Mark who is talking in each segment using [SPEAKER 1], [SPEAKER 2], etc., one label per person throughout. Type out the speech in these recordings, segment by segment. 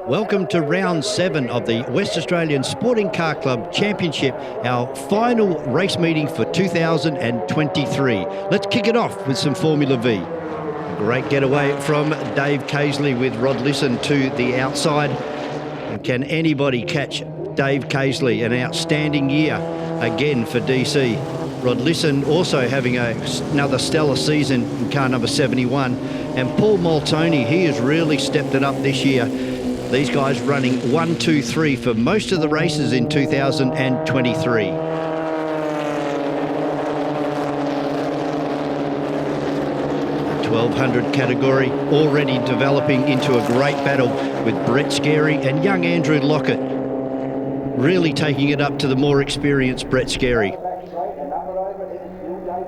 [SPEAKER 1] Welcome to round 7 of the West Australian Sporting Car Club Championship, our final race meeting for 2023. Let's kick it off with some Formula V. A great getaway from Dave Casely with Rod Lisson to the outside. And can anybody catch Dave Casely? An outstanding year again for DC. Rod Lisson also having another stellar season in car number 71. And Paul Moltoni, he has really stepped it up this year. These guys running 1, 2, 3 for most of the races in 2023. The 1200 category already developing into a great battle with Brett Scarey and young Andrew Lockett really taking it up to the more experienced Brett Scarey.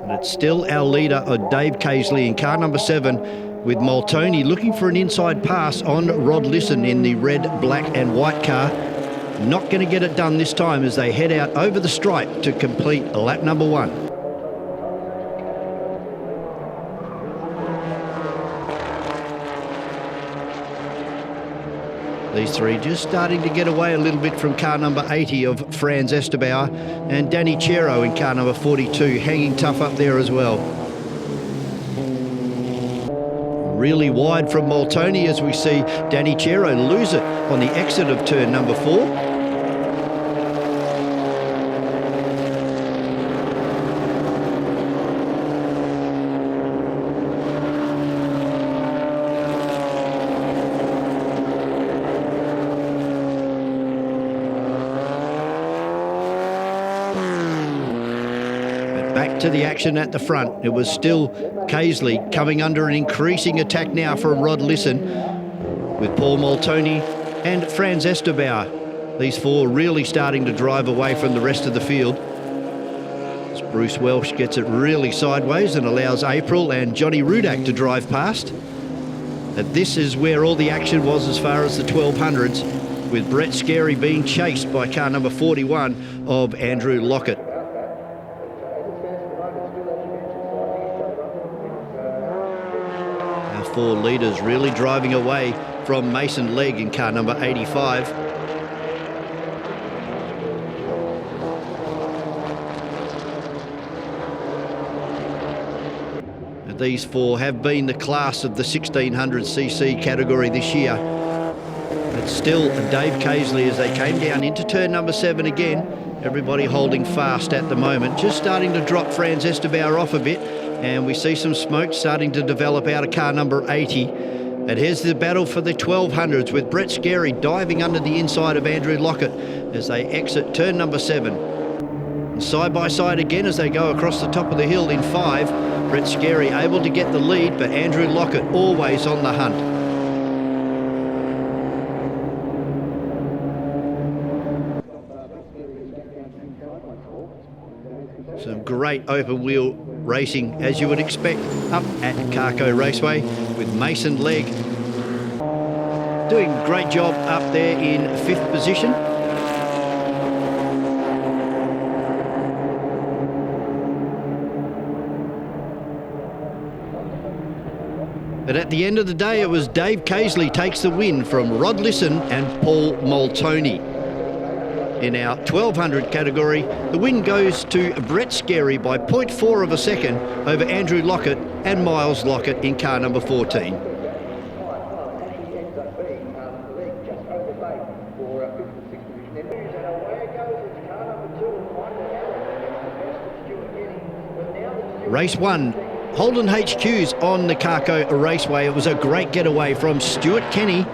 [SPEAKER 1] And it's still our leader, Dave Casely, in car number 7, with Moltoni looking for an inside pass on Rod Lisson in the red, black and white car. Not going to get it done this time as they head out over the stripe to complete lap number 1. These three just starting to get away a little bit from car number 80 of Franz Esterbauer, and Danny Chero in car number 42 hanging tough up there as well. Really wide from Moltoni as we see Danny Chero lose it on the exit of turn number 4. Back to the action at the front. It was still Casely coming under an increasing attack now from Rod Lisson with Paul Moltoni and Franz Esterbauer. These four really starting to drive away from the rest of the field. As Bruce Welsh gets it really sideways and allows April and Johnny Rudak to drive past. And this is where all the action was as far as the 1200s, with Brett Scarey being chased by car number 41 of Andrew Lockett. Four leaders really driving away from Mason Legg in car number 85. And these four have been the class of the 1600cc category this year. It's still Dave Casely as they came down into turn number 7 again. Everybody holding fast at the moment, just starting to drop Franz Esterbauer off a bit. And we see some smoke starting to develop out of car number 80. And here's the battle for the 1200s with Brett Scarey diving under the inside of Andrew Lockett as they exit turn number 7. And side by side again as they go across the top of the hill in 5. Brett Scarey able to get the lead, but Andrew Lockett always on the hunt. Some great open wheel racing, as you would expect, up at Carco Raceway with Mason Legg doing a great job up there in 5th position. But at the end of the day, it was Dave Casely takes the win from Rod Lisson and Paul Moltoni. In our 1200 category, the win goes to Brett Scarey by 0.4 of a second over Andrew Lockett and Miles Lockett in car number 14. Race 1, Holden HQ's on the Carco Raceway. It was a great getaway from Stuart Kenny.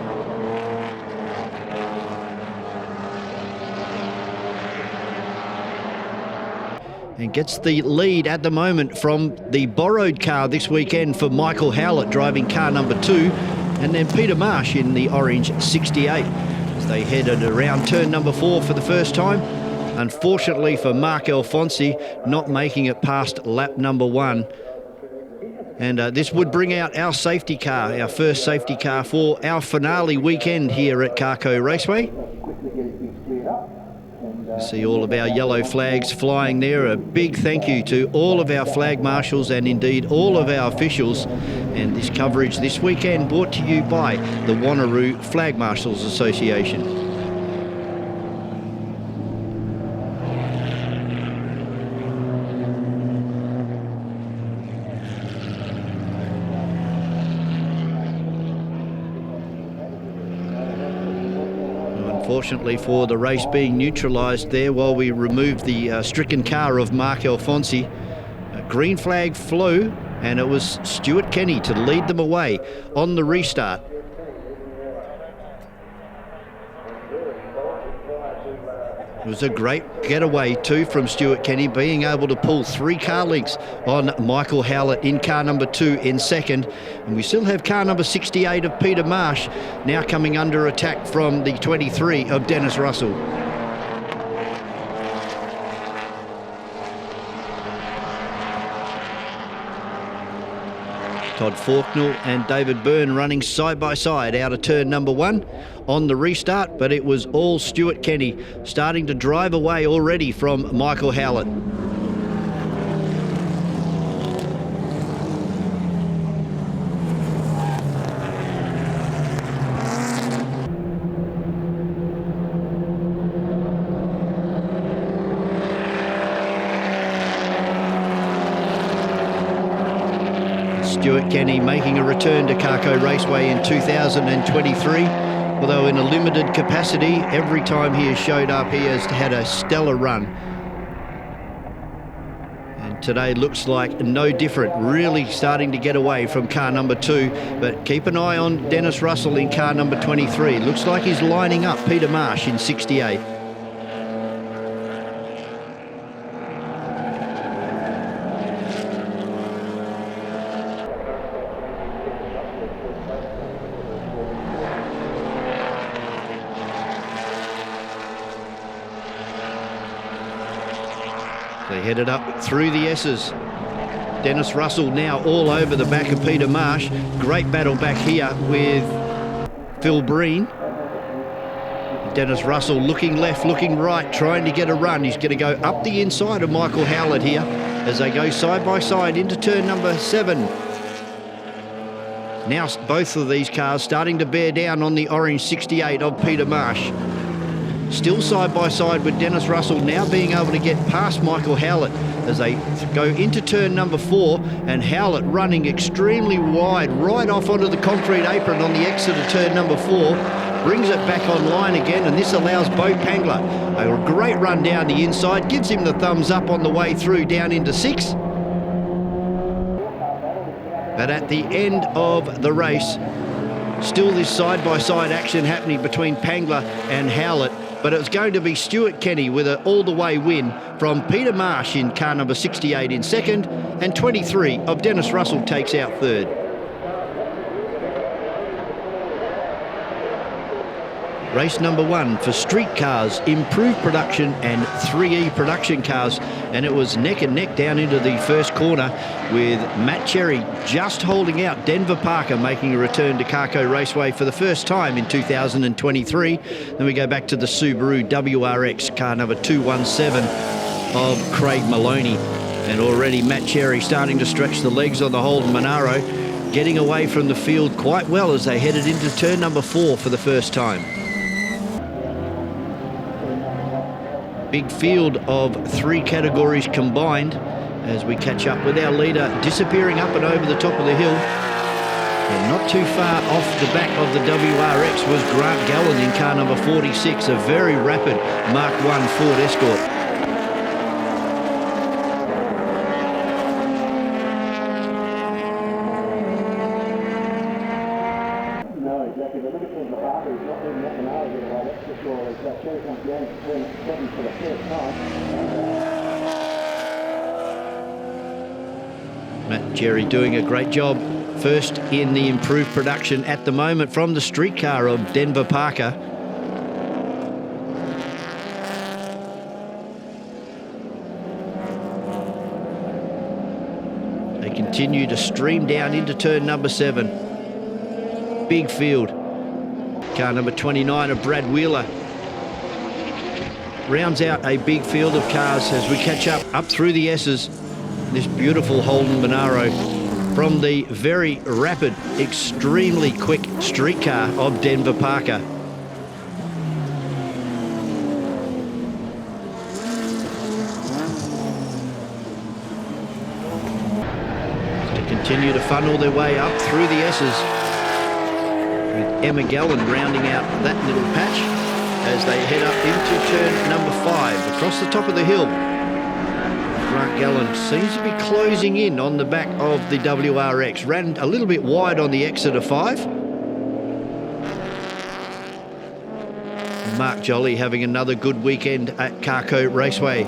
[SPEAKER 1] And gets the lead at the moment from the borrowed car this weekend for Michael Howlett driving car number 2, and then Peter Marsh in the orange 68 as they headed around turn number 4 for the first time. Unfortunately for Mark Alfonsi, not making it past lap number 1. And this would bring out our safety car, our first safety car for our finale weekend here at Carco Raceway. See all of our yellow flags flying there. A big thank you to all of our flag marshals and indeed all of our officials. And this coverage this weekend brought to you by the Wanneroo Flag Marshals Association. Unfortunately for the race being neutralised there while we removed the stricken car of Mark Alfonsi. A green flag flew and it was Stuart Kenny to lead them away on the restart. It was a great getaway too from Stuart Kenny, being able to pull 3 car lengths on Michael Howlett in car number 2 in second. And we still have car number 68 of Peter Marsh now coming under attack from the 23 of Dennis Russell. Todd Faulknell and David Byrne running side by side out of turn number 1 on the restart, but it was all Stuart Kenny starting to drive away already from Michael Howlett. Stuart Kenny making a return to Carco Raceway in 2023, although in a limited capacity. Every time he has showed up, he has had a stellar run. And today looks like no different, really starting to get away from car number 2, but keep an eye on Dennis Russell in car number 23. Looks like he's lining up Peter Marsh in 68. They headed up through the S's. Dennis Russell now all over the back of Peter Marsh. Great battle back here with Phil Breen. Dennis Russell looking left, looking right, trying to get a run. He's going to go up the inside of Michael Howlett here as they go side by side into turn number 7. Now both of these cars starting to bear down on the orange 68 of Peter Marsh. Still side by side with Dennis Russell now being able to get past Michael Howlett as they go into turn number 4, and Howlett running extremely wide right off onto the concrete apron on the exit of turn number 4. Brings it back online again, and this allows Bo Pangler a great run down the inside, gives him the thumbs up on the way through down into 6. But at the end of the race, still this side-by-side action happening between Pangler and Howlett, but it's going to be Stuart Kenny with an all-the-way win from Peter Marsh in car number 68 in second, and 23 of Dennis Russell takes out third. Race number 1 for street cars, improved production and 3E production cars, and it was neck and neck down into the first corner with Matt Cherry just holding out Denver Parker, making a return to Carco Raceway for the first time in 2023. Then we go back to the Subaru WRX car number 217 of Craig Maloney, and already Matt Cherry starting to stretch the legs on the Holden Monaro, getting away from the field quite well as they headed into turn number 4 for the first time. Big field of 3 categories combined as we catch up with our leader disappearing up and over the top of the hill. And not too far off the back of the WRX was Grant Gallen in car number 46, a very rapid Mark I Ford Escort. Matt Jerry doing a great job. First in the improved production at the moment from the streetcar of Denver Parker. They continue to stream down into turn number 7. Big field. Car number 29 of Brad Wheeler rounds out a big field of cars as we catch up through the S's. This beautiful Holden Monaro from the very rapid, extremely quick street car of Denver Parker. Continue to funnel their way up through the S's, with Emma Gallen rounding out that little patch as they head up into turn number 5 across the top of the hill. Grant Gallen seems to be closing in on the back of the WRX. Ran a little bit wide on the exit of 5. Mark Jolly having another good weekend at Carco Raceway.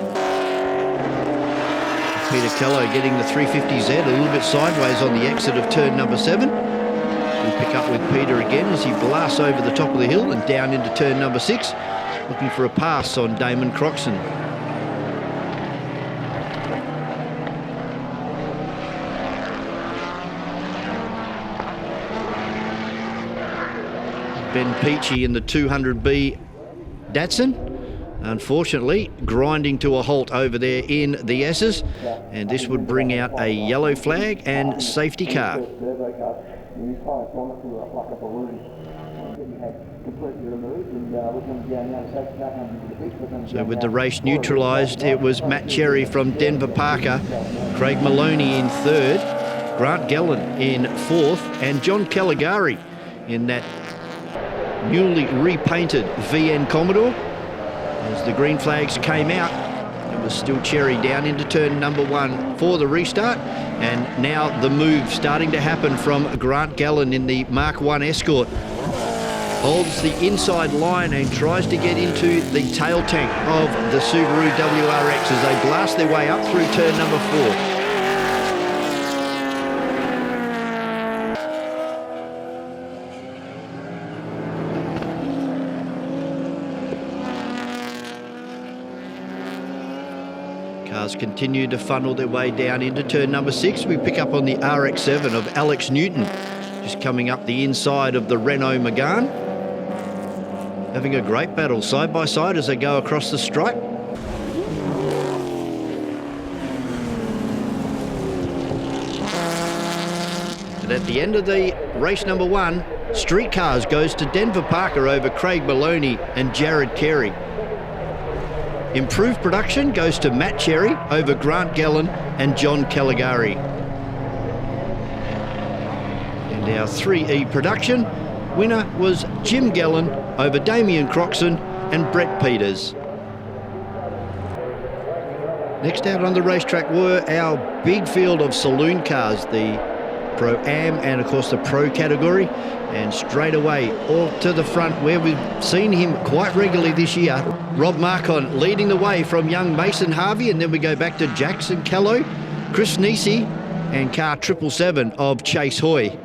[SPEAKER 1] Peter Kello getting the 350Z a little bit sideways on the exit of turn number 7. We pick up with Peter again as he blasts over the top of the hill and down into turn number 6, looking for a pass on Damon Croxon. Ben Peachy in the 200B Datsun. Unfortunately, grinding to a halt over there in the S's, and this would bring out a yellow flag and safety car. So with the race neutralised, it was Matt Cherry from Denver Parker, Craig Maloney in 3rd, Grant Gallen in 4th, and John Caligari in that newly repainted VN Commodore. As the green flags came out, it was still Cherry down into turn number 1 for the restart. And now the move starting to happen from Grant Gallen in the Mark 1 Escort. Holds the inside line and tries to get into the tail tank of the Subaru WRX as they blast their way up through turn number 4. Cars continue to funnel their way down into turn number 6. We pick up on the RX-7 of Alex Newton, just coming up the inside of the Renault Megane. Having a great battle side by side as they go across the stripe. And at the end of the race number 1, Street Cars goes to Denver Parker over Craig Maloney and Jared Carey. Improved production goes to Matt Cherry over Grant Gallen and John Caligari. And our 3E production winner was Jim Gallen over Damien Croxon and Brett Peters. Next out on the racetrack were our big field of saloon cars, the Pro-Am and of course the Pro category, and straight away all to the front where we've seen him quite regularly this year. Rob Marcon leading the way from young Mason Harvey, and then we go back to Jackson Callow, Chris Creasy and car 777 of Chase Hoy.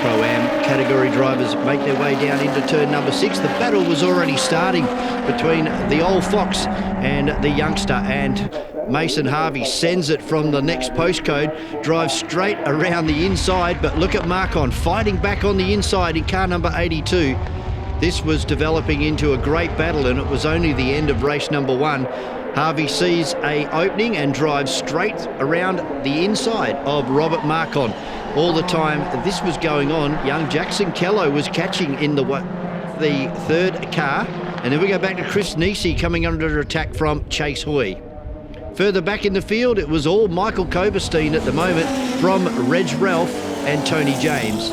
[SPEAKER 1] Pro-Am category drivers make their way down into turn number 6. The battle was already starting between the old fox and the youngster, and Mason Harvey sends it from the next postcode, drives straight around the inside, but look at Marcon fighting back on the inside in car number 82. This was developing into a great battle, and it was only the end of race number 1. Harvey sees a opening and drives straight around the inside of Robert Marcon. All the time this was going on, young Jackson Kello was catching in the 3rd car. And then we go back to Chris Creasy coming under attack from Chase Hoy. Further back in the field, it was all Michael Koberstein at the moment from Reg Ralph and Tony James.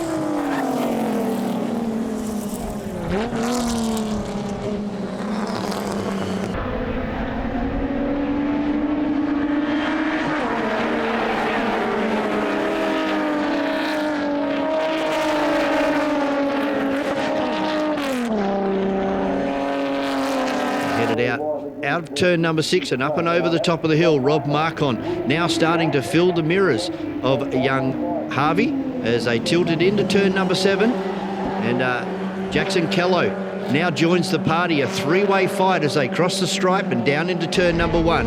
[SPEAKER 1] Out of turn number 6 and up and over the top of the hill, Rob Marcon now starting to fill the mirrors of young Harvey as they tilted into turn number 7. And Jackson Kello now joins the party, a 3-way fight as they cross the stripe and down into turn number 1.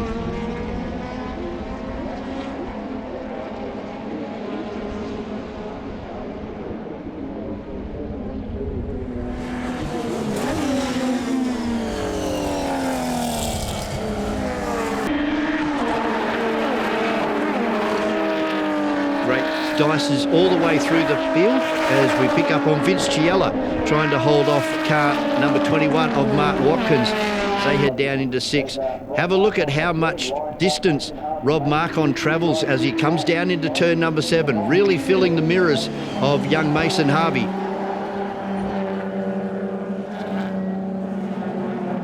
[SPEAKER 1] dices all the way through the field as we pick up on Vince Chiella trying to hold off car number 21 of Mark Watkins as they head down into 6. Have a look at how much distance Rob Marcon travels as he comes down into turn number 7, really filling the mirrors of young Mason Harvey.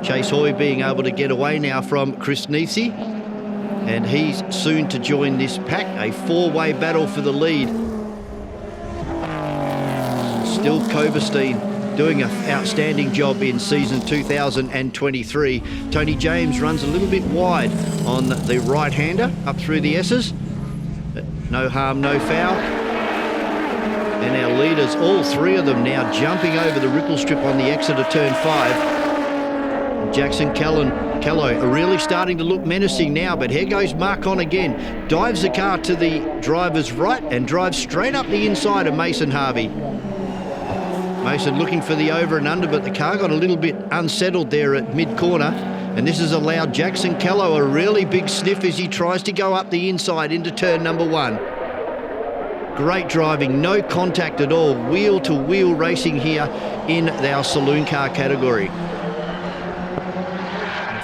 [SPEAKER 1] Chase Hoy being able to get away now from Creasy, and he's soon to join this pack. A 4-way battle for the lead. Still Koberstein doing an outstanding job in season 2023. Tony James runs a little bit wide on the right-hander up through the S's. But no harm, no foul. And our leaders, all three of them now jumping over the ripple strip on the exit of turn 5. Jackson Callow are really starting to look menacing now, but here goes Marcon again. Dives the car to the driver's right and drives straight up the inside of Mason Harvey. Mason looking for the over and under, but the car got a little bit unsettled there at mid-corner, and this has allowed Jackson Callow a really big sniff as he tries to go up the inside into turn number 1. Great driving, no contact at all, wheel-to-wheel racing here in our saloon car category.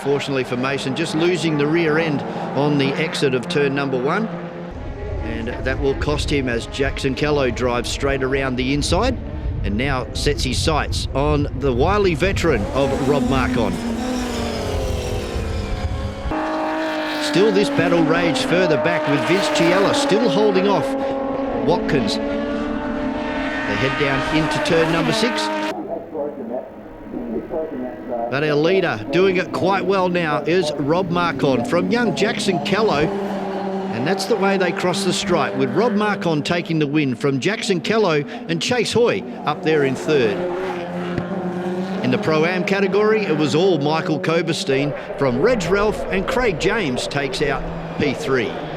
[SPEAKER 1] Unfortunately for Mason, just losing the rear end on the exit of turn number 1, and that will cost him as Jackson Callow drives straight around the inside and now sets his sights on the wily veteran of Rob Marcon. Still this battle raged further back with Vince Chiella still holding off Watkins. They head down into turn number 6. But our leader doing it quite well now is Rob Marcon from young Jackson Callow. And that's the way they cross the stripe, with Rob Marcon taking the win from Jackson Callow and Chase Hoy up there in 3rd. In the Pro-Am category, it was all Michael Koberstein from Reg Ralph, and Craig James takes out P3.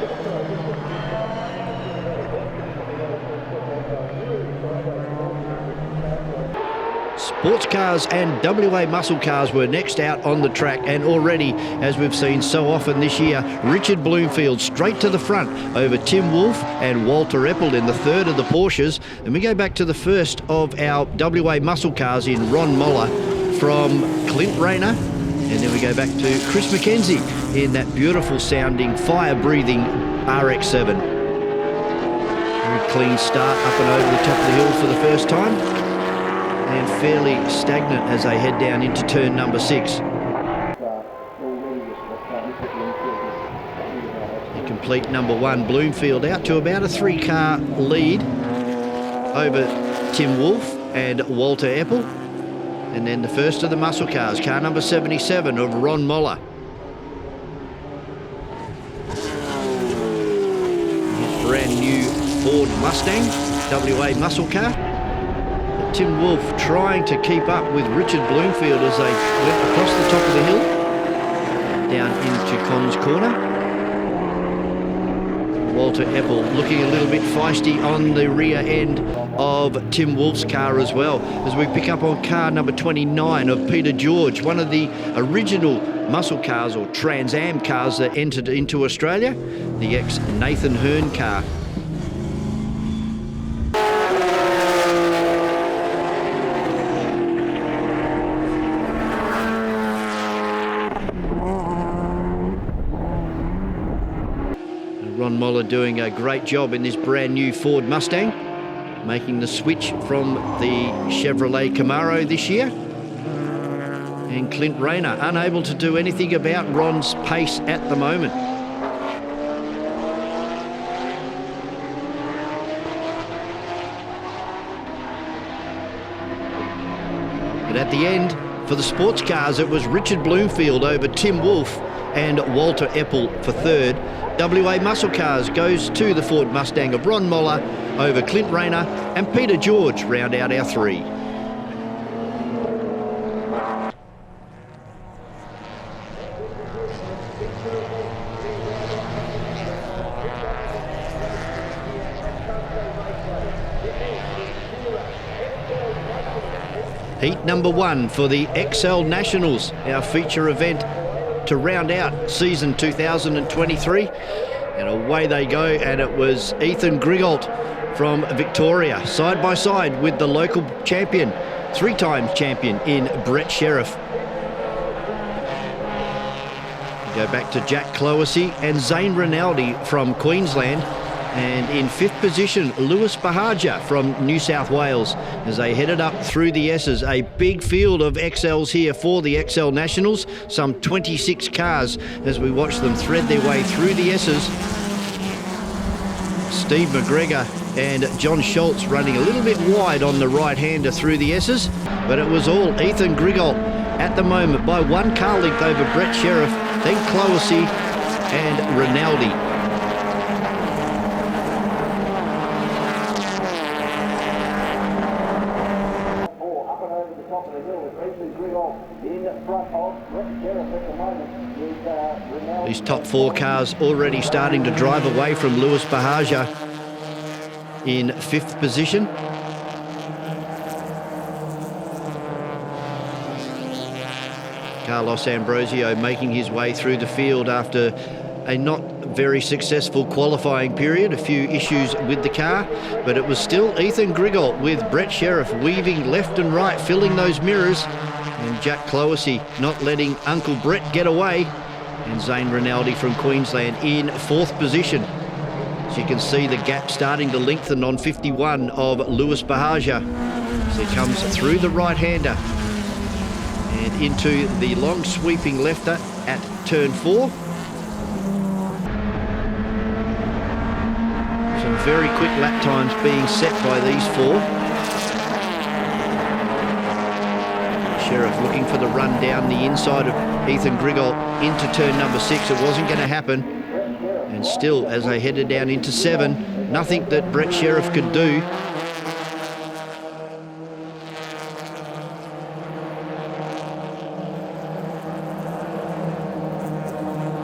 [SPEAKER 1] Sports cars and WA muscle cars were next out on the track, and already, as we've seen so often this year, Richard Bloomfield straight to the front over Tim Wolfe and Walter Eppel in the 3rd of the Porsches. And we go back to the first of our WA muscle cars in Ron Moller from Clint Rayner, and then we go back to Chris McKenzie in that beautiful sounding, fire-breathing RX-7. Very clean start up and over the top of the hill for the first time, and fairly stagnant as they head down into turn number 6. The complete number 1, Bloomfield, out to about a 3-car lead over Tim Wolfe and Walter Eppel. And then the first of the muscle cars, car number 77 of Ron Moller. His brand new Ford Mustang, WA muscle car. Tim Wolfe trying to keep up with Richard Bloomfield as they went across the top of the hill, down into Conn's Corner. Walter Eppel looking a little bit feisty on the rear end of Tim Wolfe's car as well, as we pick up on car number 29 of Peter George, one of the original muscle cars or Trans Am cars that entered into Australia, the ex-Nathan Hearn car. Ron Moller doing a great job in this brand new Ford Mustang, making the switch from the Chevrolet Camaro this year. And Clint Rayner unable to do anything about Ron's pace at the moment. But at the end, for the sports cars, it was Richard Bloomfield over Tim Wolfe and Walter Eppel for 3rd. WA Muscle Cars goes to the Ford Mustang of Ron Moller over Clint Rayner, and Peter George round out our 3. Heat number 1 for the XL Nationals, our feature event to round out season 2023, and away they go. And it was Ethan Grigault from Victoria, side by side with the local champion, 3-time champion in Brett Sheriff. Go back to Jack Cloesy and Zane Rinaldi from Queensland. And in 5th position, Lewis Bahaja from New South Wales as they headed up through the S's. A big field of XLs here for the XL Nationals, some 26 cars as we watch them thread their way through the S's. Steve McGregor and John Schultz running a little bit wide on the right-hander through the S's, but it was all Ethan Grigol at the moment by 1 car length over Brett Sheriff, then Cloesy and Rinaldi. These top 4 cars already starting to drive away from Lewis Bahaja in 5th position. Carlos Ambrosio making his way through the field after a not very successful qualifying period, a few issues with the car, but it was still Ethan Grigol with Brett Sheriff weaving left and right, filling those mirrors, and Jack Cloesy not letting Uncle Brett get away, and Zane Rinaldi from Queensland in 4th position. As you can see, the gap starting to lengthen on 51 of Lewis Bahaja as he comes through the right-hander and into the long sweeping lefter at turn 4. Some very quick lap times being set by these 4. Sheriff looking for the run down the inside of Ethan Grigol into turn number 6. It wasn't going to happen. And still, as they headed down into 7, nothing that Brett Sheriff could do.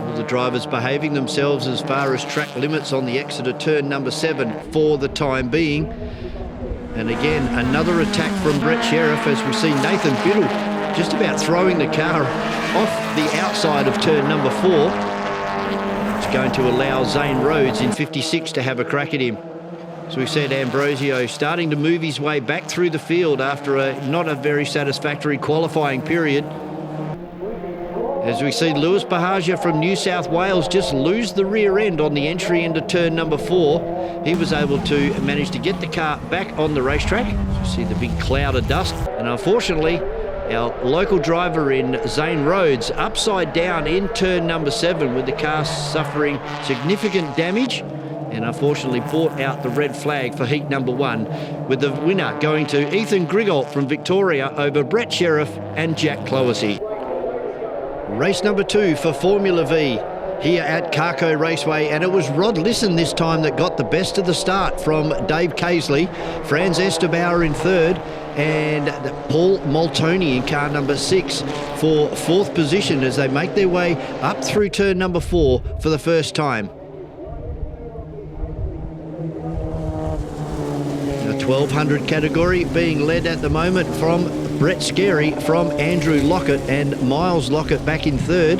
[SPEAKER 1] All the drivers behaving themselves as far as track limits on the exit of turn number 7 for the time being. And again, another attack from Brett Sheriff as we see Nathan Biddle just about throwing the car off the outside of turn number 4. It's going to allow Zane Rhodes in 56 to have a crack at him. As we said, Ambrosio starting to move his way back through the field after not a very satisfactory qualifying period. As we see Lewis Bahaja from New South Wales just lose the rear end on the entry into turn number 4. He was able to manage to get the car back on the racetrack. You see the big cloud of dust. And unfortunately, our local driver in Zane Rhodes upside down in turn number 7 with the car suffering significant damage. And unfortunately brought out the red flag for heat number 1, with the winner going to Ethan Grigol from Victoria over Brett Sheriff and Jack Cloesy. Race number 2 for Formula V here at Carco Raceway, and it was Rod Lisson this time that got the best of the start from Dave Casely. Franz Estabauer in 3rd and Paul Moltoni in car number 6 for 4th position as they make their way up through turn number 4 for the first time. The 1200 category being led at the moment from Brett Scarey from Andrew Lockett and Miles Lockett back in 3rd.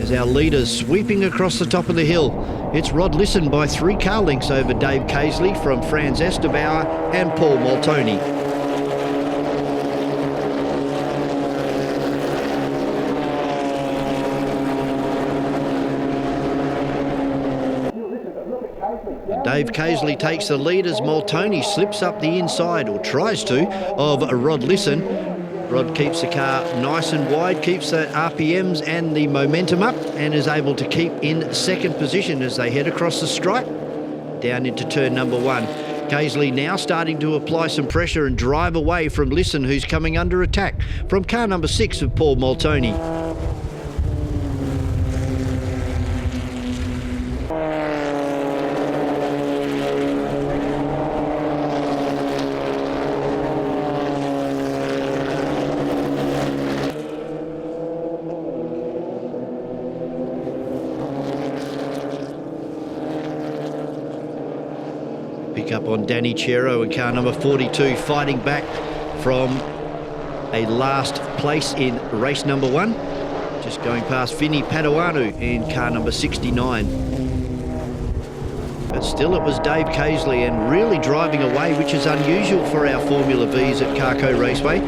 [SPEAKER 1] As our leaders sweeping across the top of the hill, it's Rod Lisson by 3 car lengths over Dave Casely from Franz Estabauer and Paul Moltoni. Dave Casely takes the lead as Moltoni slips up the inside, or tries to, of Rod Lisson. Rod keeps the car nice and wide, keeps the RPMs and the momentum up, and is able to keep in 2nd position as they head across the stripe down into turn number 1. Casely now starting to apply some pressure and drive away from Lisson, who's coming under attack from car number 6 of Paul Moltoni. Pick up on Danny Chero in car number 42, fighting back from a last place in race number 1. Just going past Vinny Paduanu in car number 69. But still it was Dave Casely and really driving away, which is unusual for our Formula Vs at Carco Raceway.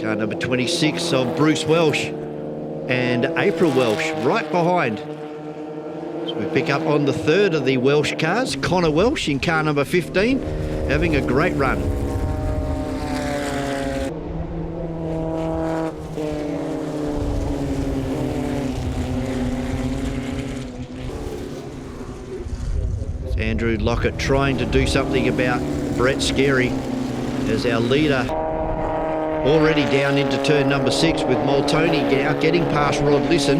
[SPEAKER 1] Car number 26 of Bruce Welsh and April Welsh right behind. So we pick up on the third of the Welsh cars, Connor Welsh in car number 15, having a great run. Andrew Lockett trying to do something about Brett Scary as our leader already down into turn number 6 with Moltoni now getting past Rod Lisson.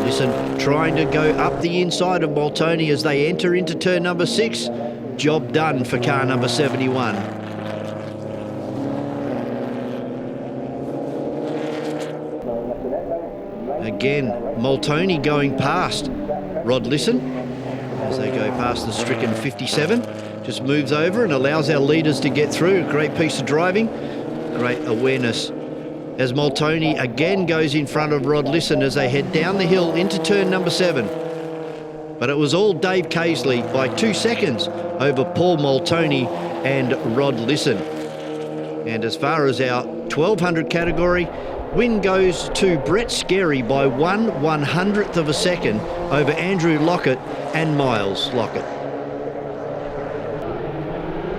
[SPEAKER 1] Lisson trying to go up the inside of Moltoni as they enter into turn number 6. Job done for car number 71. Again, Moltoni going past Rod Lisson as they go past the stricken 57. Just moves over and allows our leaders to get through. A great piece of driving, great awareness. As Moltoni again goes in front of Rod Lisson as they head down the hill into turn number 7. But it was all Dave Casely by 2 seconds over Paul Moltoni and Rod Lisson. And as far as our 1200 category, win goes to Brett Scary by 1/100th of a second over Andrew Lockett and Miles Lockett.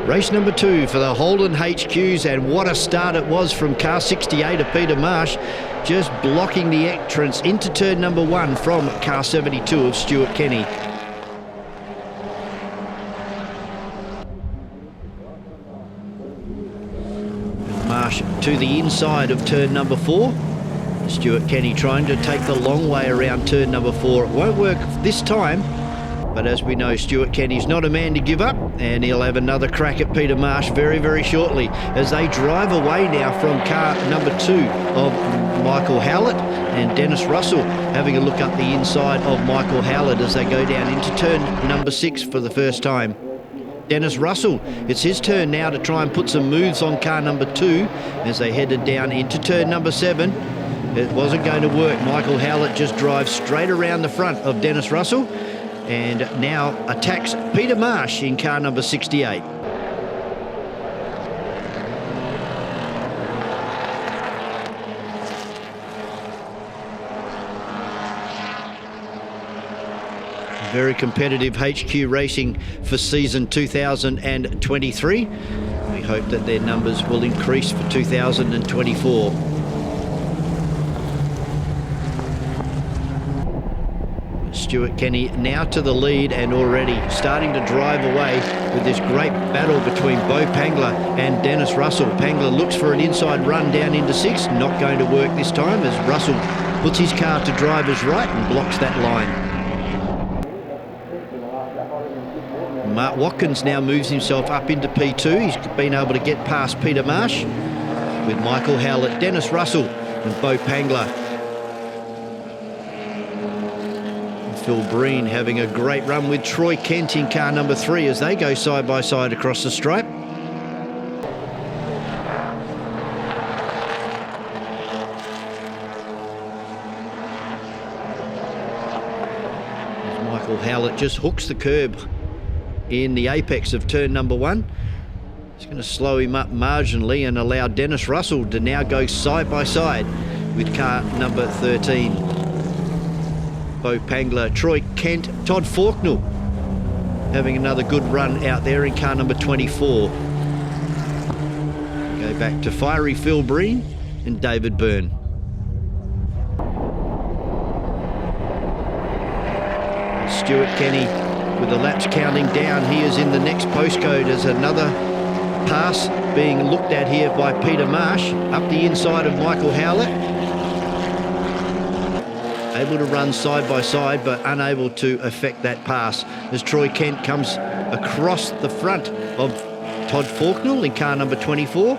[SPEAKER 1] Race number 2 for the Holden HQs, and what a start it was from car 68 of Peter Marsh, just blocking the entrance into turn number 1 from car 72 of Stuart Kenny. Marsh to the inside of turn number 4. Stuart Kenny trying to take the long way around turn number 4. It won't work this time, but as we know, Stuart Kenny's not a man to give up, and he'll have another crack at Peter Marsh very, very shortly as they drive away now from car number 2 of Michael Howlett, and Dennis Russell having a look up the inside of Michael Howlett as they go down into turn number 6 for the first time. Dennis Russell, it's his turn now to try and put some moves on car number 2 as they headed down into turn number 7. It wasn't going to work. Michael Howlett just drives straight around the front of Dennis Russell and now attacks Peter Marsh in car number 68. Very competitive HQ racing for season 2023. We hope that their numbers will increase for 2024. Stuart Kenny now to the lead and already starting to drive away with this great battle between Bo Pangler and Dennis Russell. Pangler looks for an inside run down into 6, not going to work this time as Russell puts his car to driver's right and blocks that line. Mark Watkins now moves himself up into P2. He's been able to get past Peter Marsh with Michael Howlett, Dennis Russell and Bo Pangler. And Phil Breen having a great run with Troy Kent in car number 3 as they go side by side across the stripe. Michael Howlett just hooks the curb in the apex of turn number 1. It's going to slow him up marginally and allow Dennis Russell to now go side by side with car number 13. Bo Pangler, Troy Kent, Todd Faulknell having another good run out there in car number 24. Go back to Fiery Phil Breen and David Byrne. Stuart Kenny with the laps counting down. He is in the next postcode as another pass being looked at here by Peter Marsh up the inside of Michael Howlett. Able to run side by side but unable to effect that pass as Troy Kent comes across the front of Todd Faulknell in car number 24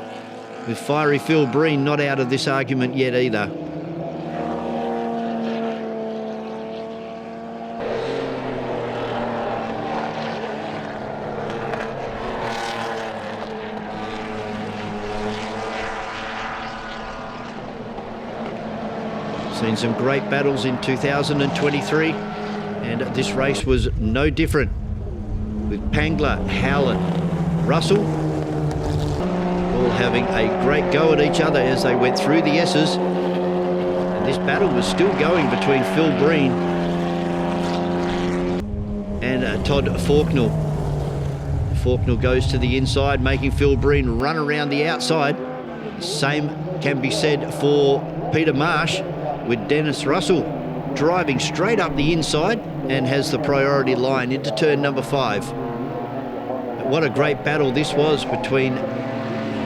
[SPEAKER 1] with Fiery Phil Breen not out of this argument yet either. Seen some great battles in 2023, and this race was no different, with Pangler, Howlett, Russell all having a great go at each other as they went through the S's. And this battle was still going between Phil Breen and Todd Faulknell. Faulknell goes to the inside, making Phil Breen run around the outside. Same can be said for Peter Marsh, with Dennis Russell driving straight up the inside and has the priority line into turn number 5. What a great battle this was between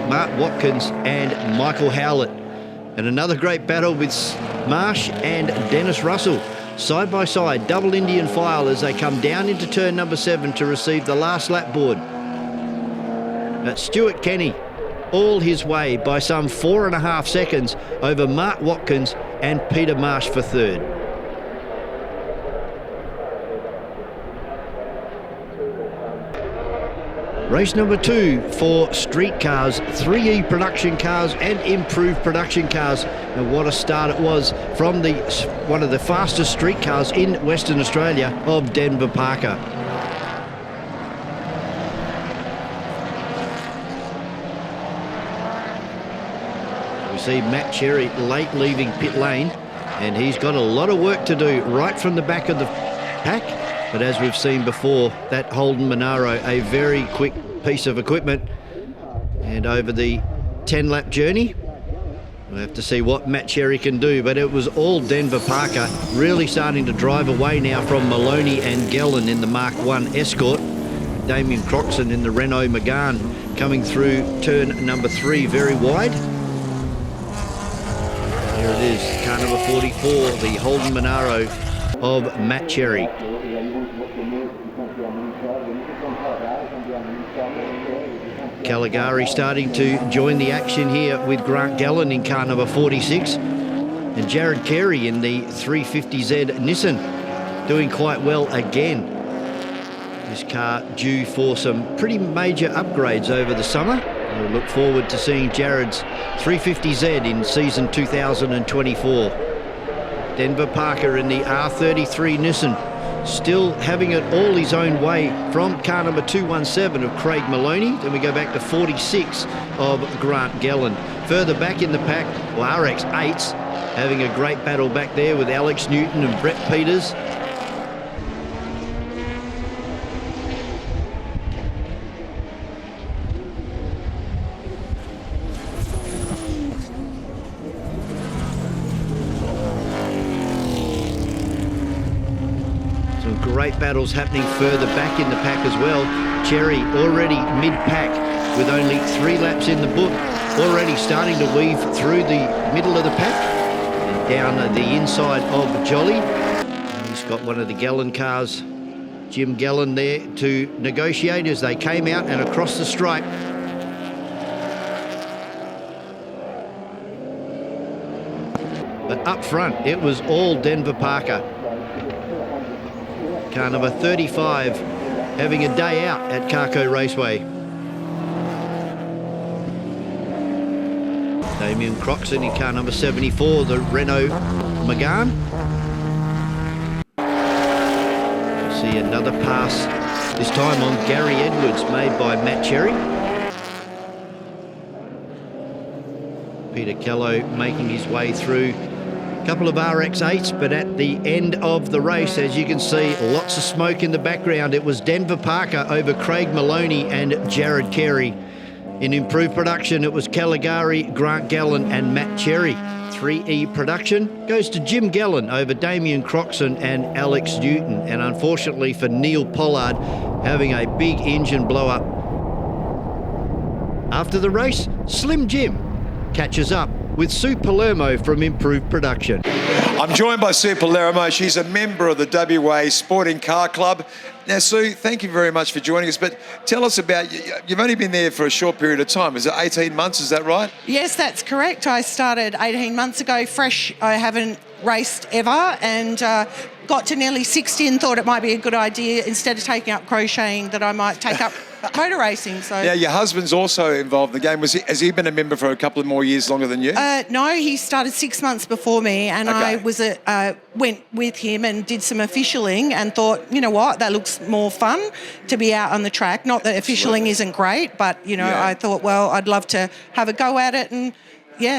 [SPEAKER 1] Mark Watkins and Michael Howlett. And another great battle with Marsh and Dennis Russell. Side by side, double Indian file as they come down into turn number 7 to receive the last lap board. That's Stuart Kenny, all his way by some 4.5 seconds over Mark Watkins and Peter Marsh for third. Race number 2 for street cars, 3E production cars and improved production cars. And what a start it was from one of the fastest street cars in Western Australia of Denver Parker. We see Matt Cherry late leaving pit lane, and he's got a lot of work to do right from the back of the pack. But as we've seen before, that Holden Monaro, a very quick piece of equipment. And over the 10-lap journey, we'll have to see what Matt Cherry can do. But it was all Denver Parker really starting to drive away now from Maloney and Gellin in the Mark 1 Escort. Damien Croxon in the Renault Megane coming through turn number 3 very wide. Here it is, car number 44, the Holden Monaro of Matt Cherry. Caligari starting to join the action here with Grant Gellin in car number 46. And Jared Carey in the 350Z Nissan doing quite well again. This car due for some pretty major upgrades over the summer. We'll look forward to seeing Jared's 350Z in season 2024. Denver Parker in the R33 Nissan, still having it all his own way from car number 217 of Craig Maloney. Then we go back to 46 of Grant Gellin. Further back in the pack, well, RX8's having a great battle back there with Alex Newton and Brett Peters. Great battles happening further back in the pack as well. Cherry already mid-pack with only 3 laps in the book, already starting to weave through the middle of the pack and down the inside of Jolly. He's got one of the Gellin cars, Jim Gellin, there to negotiate as they came out and across the stripe. But up front, it was all Denver Parker. Car number 35 having a day out at Carco Raceway. Damien Croxon in car number 74, the Renault Megane. We see another pass, this time on Gary Edwards, made by Matt Cherry. Peter Kello making his way through. Couple of RX8s, but at the end of the race, as you can see, lots of smoke in the background. It was Denver Parker over Craig Maloney and Jared Carey. In improved production, it was Caligari, Grant Gellin and Matt Cherry. 3E production goes to Jim Gellin over Damien Croxon and Alex Newton. And unfortunately for Neil Pollard, having a big engine blow up. After the race, Slim Jim catches up with Sue Palermo from Improved Production.
[SPEAKER 2] I'm joined by Sue Palermo. She's a member of the WA Sporting Car Club. Now, Sue, thank you very much for joining us, but tell us about, you've only been there for a short period of time. Is it 18 months, is that right?
[SPEAKER 3] Yes, that's correct. I started 18 months ago, fresh. I haven't raced ever, and got to nearly 60 and thought it might be a good idea, instead of taking up crocheting, that I might take up motor racing. So
[SPEAKER 2] yeah, your husband's also involved in the game. Has he been a member for a couple of more years longer than you?
[SPEAKER 3] No, he started 6 months before me, and
[SPEAKER 2] Okay.
[SPEAKER 3] I went with him and did some officialing and thought, you know what, that looks more fun to be out on the track. Not that officialing isn't great, but,
[SPEAKER 2] Yeah.
[SPEAKER 3] I thought, well, I'd love to have a go at it, and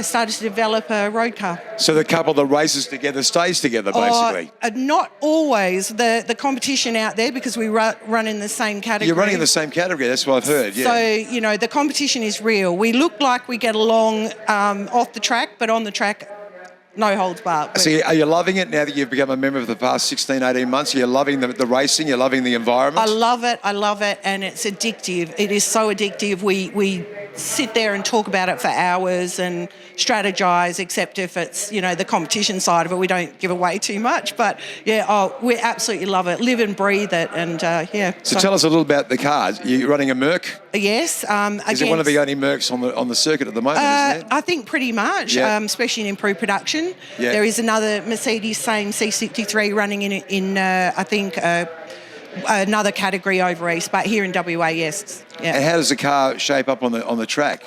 [SPEAKER 3] started to develop a road car.
[SPEAKER 2] So the couple that races together stays together, basically.
[SPEAKER 3] Not always. The competition out there, because we run in the same category.
[SPEAKER 2] You're running in the same category, that's what I've heard, yeah.
[SPEAKER 3] So, the competition is real. We look like we get along off the track, but on the track, no holds barred.
[SPEAKER 2] So are you loving it now that you've become a member for the past 16, 18 months? You're loving the racing, you're loving the environment?
[SPEAKER 3] I love it, and it's addictive. It is so addictive. We sit there and talk about it for hours and strategise, except if it's, the competition side of it, we don't give away too much. But, we absolutely love it, live and breathe it, and,
[SPEAKER 2] So tell us a little about the cars. You're running a Merc?
[SPEAKER 3] Yes.
[SPEAKER 2] Is it one of the only Mercs on the circuit at the moment, isn't it?
[SPEAKER 3] I think pretty much, especially in improved production.
[SPEAKER 2] Yeah.
[SPEAKER 3] There is another Mercedes, same C63 running in I think, another category over east, but here in WA, yes. Yeah.
[SPEAKER 2] And how does the car shape up on the track?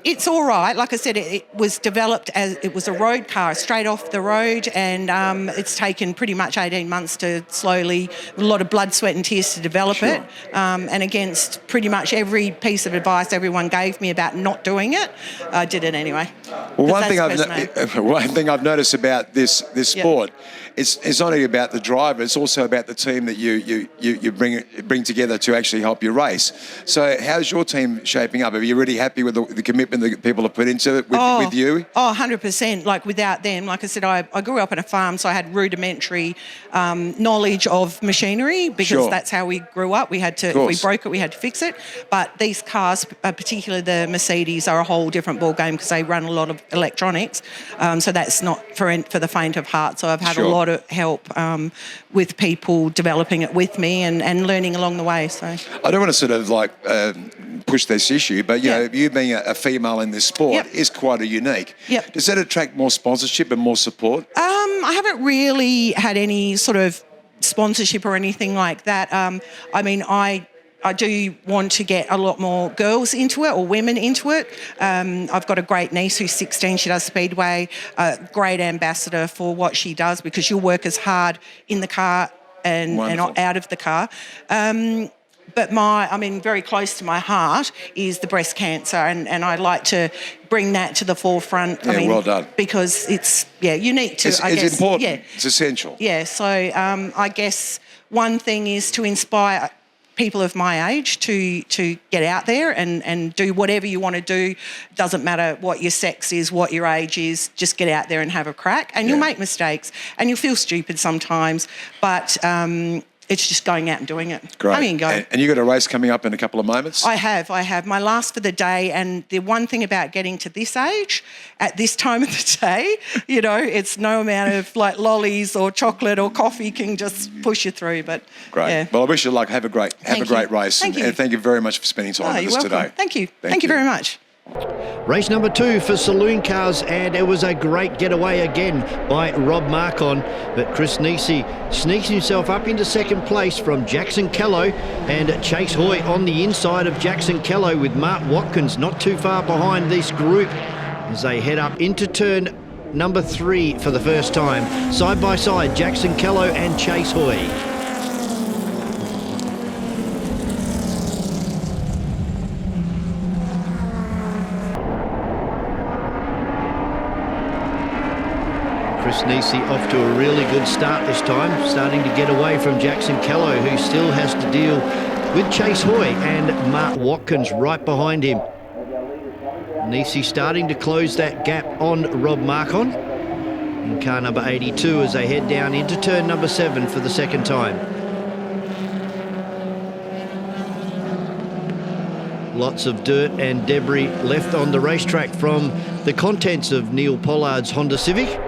[SPEAKER 3] It's all right. Like I said, it was developed as it was a road car, straight off the road, and it's taken pretty much 18 months to slowly, a lot of blood, sweat and tears to develop it. And against pretty much every piece of advice everyone gave me about not doing it, I did it anyway.
[SPEAKER 2] Well, one thing I've noticed about this sport, it's not only about the driver, it's also about the team that you bring together to actually help you race. So how's your team shaping up? Are you really happy with the commitment that people have put into it with you?
[SPEAKER 3] 100%. Like, without them, like I said, I grew up on a farm, so I had rudimentary knowledge of machinery, because that's how we grew up. We had to, if we broke it, we had to fix it. But these cars, particularly the Mercedes, are a whole different ballgame, because they run a lot of electronics. So that's not for the faint of heart. So I've had a lot of help with people developing it with me and learning along the way. So
[SPEAKER 2] I don't want to sort of push this issue, but you being a female in this sport is quite a unique.
[SPEAKER 3] Yep.
[SPEAKER 2] Does that attract more sponsorship and more support?
[SPEAKER 3] I haven't really had any sort of sponsorship or anything like that. I mean, I do want to get a lot more girls into it, or women into it. I've got a great niece who's 16. She does Speedway, a great ambassador for what she does, because she'll work as hard in the car and out of the car. But very close to my heart is the breast cancer, and I like to bring that to the forefront.
[SPEAKER 2] Yeah, well done.
[SPEAKER 3] Because it's, you need to,
[SPEAKER 2] it's important. Yeah. It's essential.
[SPEAKER 3] Yeah, so I guess one thing is to inspire people of my age to get out there and do whatever you want to do. Doesn't matter what your sex is, what your age is, just get out there and have a crack. And you'll make mistakes and you'll feel stupid sometimes, but it's just going out and doing it.
[SPEAKER 2] Great.
[SPEAKER 3] I mean, go.
[SPEAKER 2] And you've got a race coming up in a couple of moments?
[SPEAKER 3] I have. My last for the day, and the one thing about getting to this age, at this time of the day, it's no amount of lollies or chocolate or coffee can just push you through. But
[SPEAKER 2] great. Yeah. Well, I wish you luck. Have a great race.
[SPEAKER 3] Thank you.
[SPEAKER 2] And thank you very much for spending time with us today.
[SPEAKER 3] Thank you. Thank you very much.
[SPEAKER 1] Race number 2 for Saloon cars, and it was a great getaway again by Rob Marcon, but Chris Creasy sneaks himself up into second place from Jackson Kello, and Chase Hoy on the inside of Jackson Kello, with Mark Watkins not too far behind this group as they head up into turn number 3 for the first time. Side by side, Jackson Kello and Chase Hoy. Chris Creasy off to a really good start this time, starting to get away from Jackson Kello, who still has to deal with Chase Hoy and Mark Watkins right behind him. Creasy starting to close that gap on Rob Marcon in car number 82 as they head down into turn number 7 for the second time. Lots of dirt and debris left on the racetrack from the contents of Neil Pollard's Honda Civic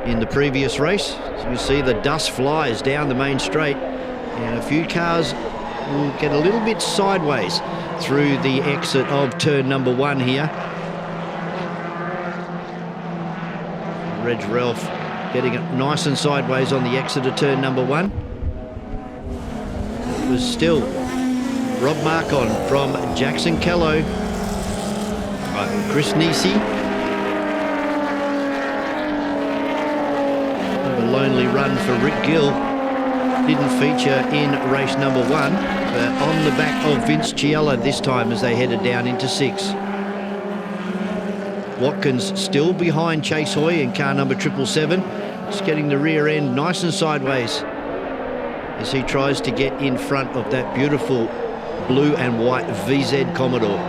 [SPEAKER 1] in the previous race. So you see the dust flies down the main straight, and a few cars will get a little bit sideways through the exit of turn number 1 here. Reg Ralph getting it nice and sideways on the exit of turn number 1. It was still Rob Marcon from Jackson Callow. Creasy. A lonely run for Rick Gill. Didn't feature in race number 1, but on the back of Vince Chiella this time as they headed down into 6. Watkins still behind Chase Hoy in car number 777. Just getting the rear end nice and sideways as he tries to get in front of that beautiful blue and white VZ Commodore.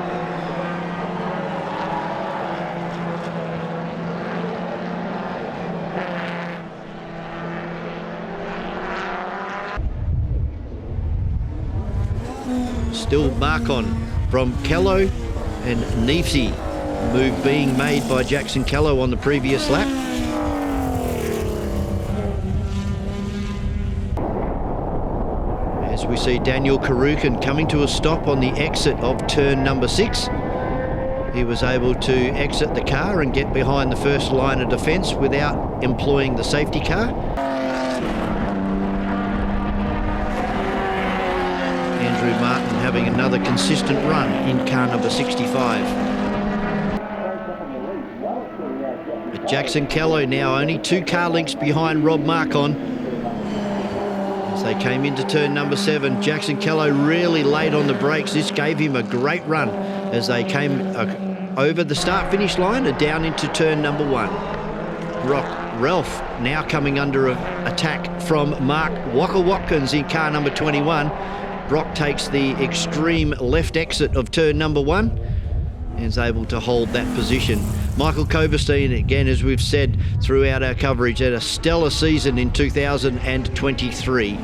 [SPEAKER 1] Still Marcon from Callow and Neefsey. Move being made by Jackson Callow on the previous lap. As we see Daniel Karukin coming to a stop on the exit of turn number 6. He was able to exit the car and get behind the first line of defence without employing the safety car. Andrew Martin having another consistent run in car number 65. But Jackson Callow now only 2 car lengths behind Rob Marcon. As they came into turn number 7, Jackson Callow really late on the brakes. This gave him a great run as they came over the start-finish line and down into turn number 1. Ralph now coming under attack from Mark Watkins in car number 21. Brock takes the extreme left exit of turn number 1 and is able to hold that position. Michael Koberstein, again, as we've said throughout our coverage, had a stellar season in 2023.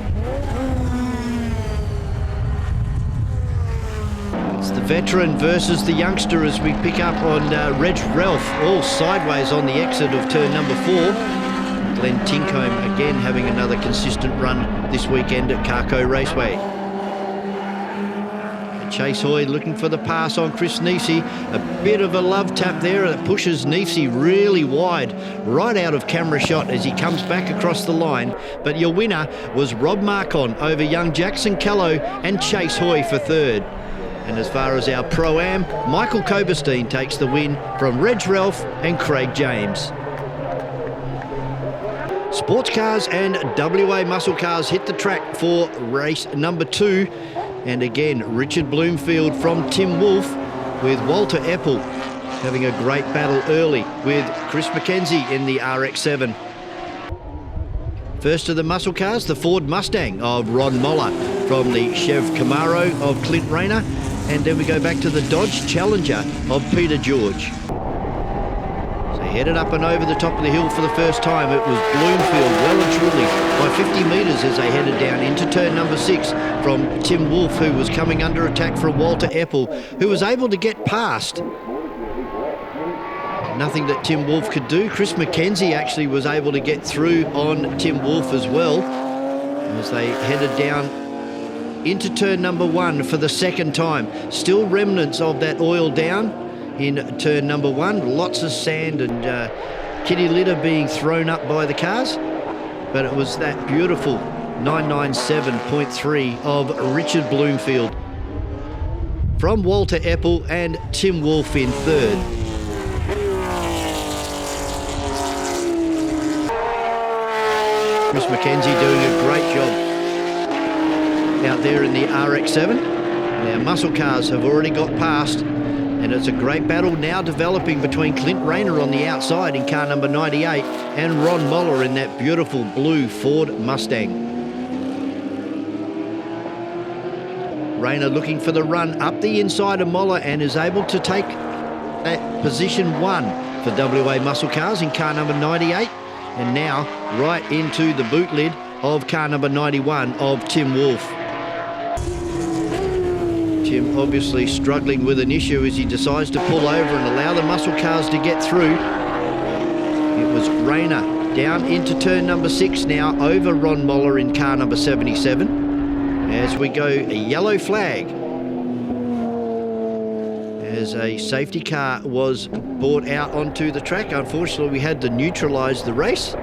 [SPEAKER 1] It's the veteran versus the youngster as we pick up on Reg Ralph, all sideways on the exit of turn number 4. Glenn Tincombe again having another consistent run this weekend at Carco Raceway. Chase Hoy looking for the pass on Chris Neefsey. A bit of a love tap there that pushes Neefsey really wide, right out of camera shot as he comes back across the line. But your winner was Rob Marcon over young Jackson Callow and Chase Hoy for 3rd. And as far as our Pro-Am, Michael Koberstein takes the win from Reg Ralph and Craig James. Sports cars and WA muscle cars hit the track for race number 2. And again, Richard Bloomfield from Tim Wolf with Walter Eppel having a great battle early with Chris McKenzie in the RX-7. First of the muscle cars, the Ford Mustang of Ron Moller from the Chev Camaro of Clint Rayner. And then we go back to the Dodge Challenger of Peter George. Headed up and over the top of the hill for the first time. It was Bloomfield well and truly by 50 metres as they headed down into turn number 6 from Tim Wolf, who was coming under attack from Walter Eppel, who was able to get past. Nothing that Tim Wolf could do. Chris McKenzie actually was able to get through on Tim Wolf as well as they headed down into turn number 1 for the second time. Still remnants of that oil down in turn number 1, lots of sand and kitty litter being thrown up by the cars, but it was that beautiful 997.3 of Richard Bloomfield from Walter Eppel and Tim Wolf in 3rd. Chris McKenzie doing a great job out there in the RX-7. Now muscle cars have already got past. And it's a great battle now developing between Clint Rayner on the outside in car number 98 and Ron Moller in that beautiful blue Ford Mustang. Rayner looking for the run up the inside of Moller and is able to take that position 1 for WA Muscle Cars in car number 98. And now right into the boot lid of car number 91 of Tim Wolf. Tim obviously struggling with an issue as he decides to pull over and allow the muscle cars to get through. It was Rayner down into turn number 6 now over Ron Moller in car number 77. As we go, a yellow flag as a safety car was brought out onto the track. Unfortunately, we had to neutralise the race.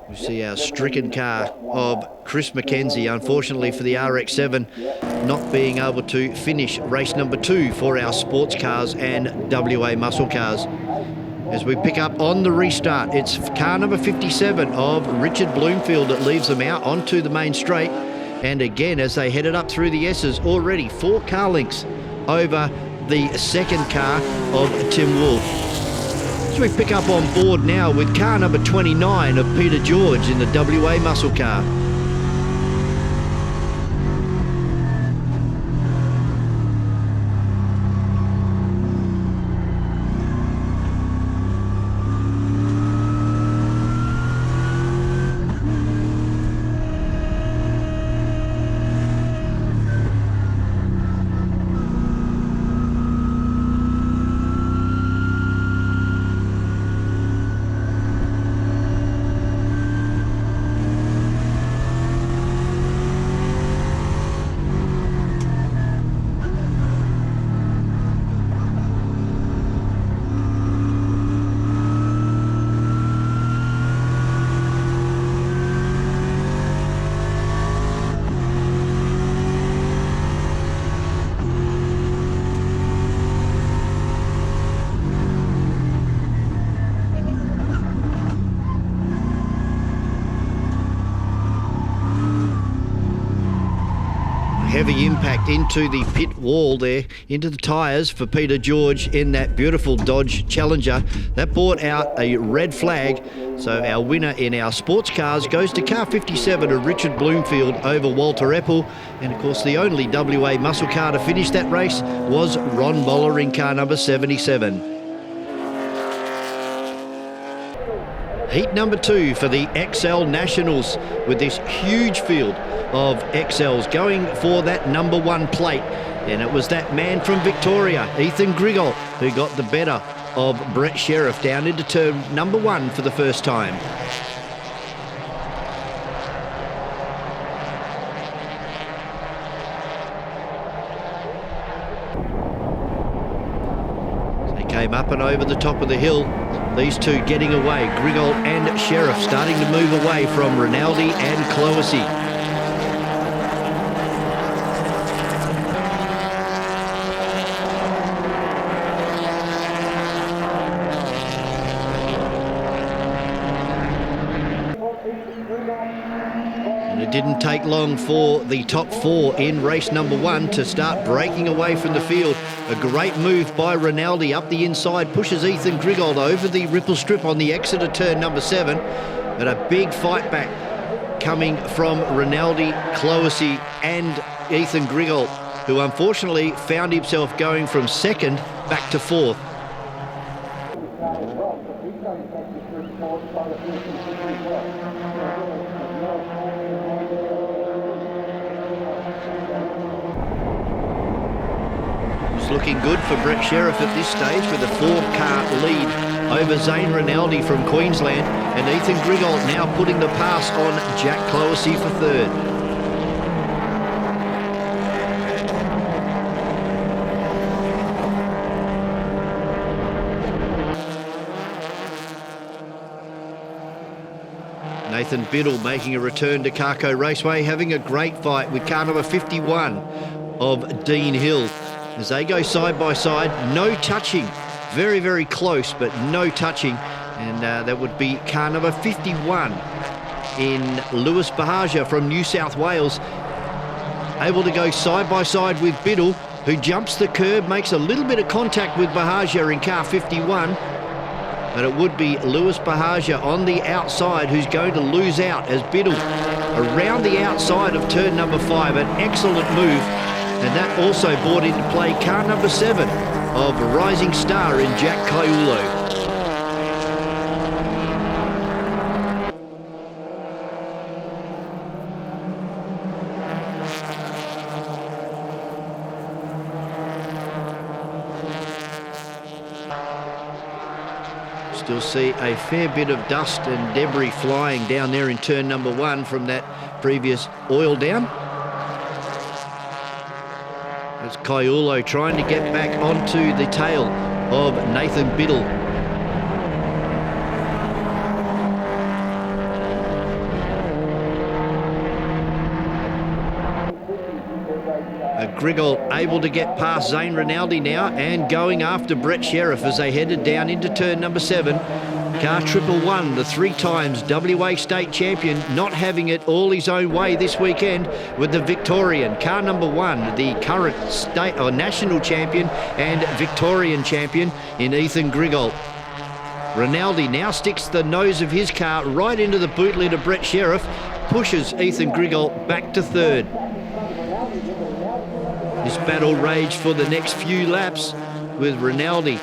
[SPEAKER 1] We see our stricken car of Chris McKenzie, unfortunately for the RX-7, not being able to finish race number 2 for our sports cars and WA muscle cars. As we pick up on the restart, it's car number 57 of Richard Bloomfield that leaves them out onto the main straight. And again, as they headed up through the S's, already 4 car lengths over the second car of Tim Wolf. So we pick up on board now with car number 29 of Peter George in the WA muscle car. Heavy impact into the pit wall there, into the tyres for Peter George in that beautiful Dodge Challenger. That brought out a red flag. So our winner in our sports cars goes to car 57 of Richard Bloomfield over Walter Eppel. And of course the only WA muscle car to finish that race was Ron Moller in car number 77. Heat number 2 for the XL Nationals, with this huge field of XLs going for that number 1 plate. And it was that man from Victoria, Ethan Grigol, who got the better of Brett Sheriff down into turn number 1 for the first time. So they came up and over the top of the hill. These two getting away, Grigol and Sheriff starting to move away from Rinaldi and Cloesy. And it didn't take long for the top 4 in race number 1 to start breaking away from the field. A great move by Rinaldi up the inside, pushes Ethan Grigol over the ripple strip on the exit of turn number 7. But a big fight back coming from Rinaldi, Cloesy and Ethan Grigol, who unfortunately found himself going from 2nd back to 4th. Looking good for Brett Sheriff at this stage with a 4-car lead over Zane Rinaldi from Queensland, and Ethan Grigol now putting the pass on Jack Cloesy for 3rd. Nathan Biddle making a return to Carco Raceway, having a great fight with car number 51 of Dean Hill. As they go side by side, no touching. Very, very close, but no touching. And that would be car number 51 in Lewis Bahaja from New South Wales. Able to go side by side with Biddle, who jumps the curb, makes a little bit of contact with Bahaja in car 51. But it would be Lewis Bahaja on the outside who's going to lose out as Biddle around the outside of turn number 5. An excellent move. And that also brought into play car number 7 of Rising Star in Jack Caiulo. Still see a fair bit of dust and debris flying down there in turn number 1 from that previous oil down. It's Caiulo trying to get back onto the tail of Nathan Biddle. Griggle able to get past Zane Rinaldi now and going after Brett Sheriff as they headed down into turn number 7. Car Triple One, the 3 times WA state champion, not having it all his own way this weekend with the Victorian. Car number 1, the current state or national champion and Victorian champion in Ethan Griggle. Rinaldi now sticks the nose of his car right into the boot lid of Brett Sheriff, pushes Ethan Griggle back to 3rd. This battle raged for the next few laps with Rinaldi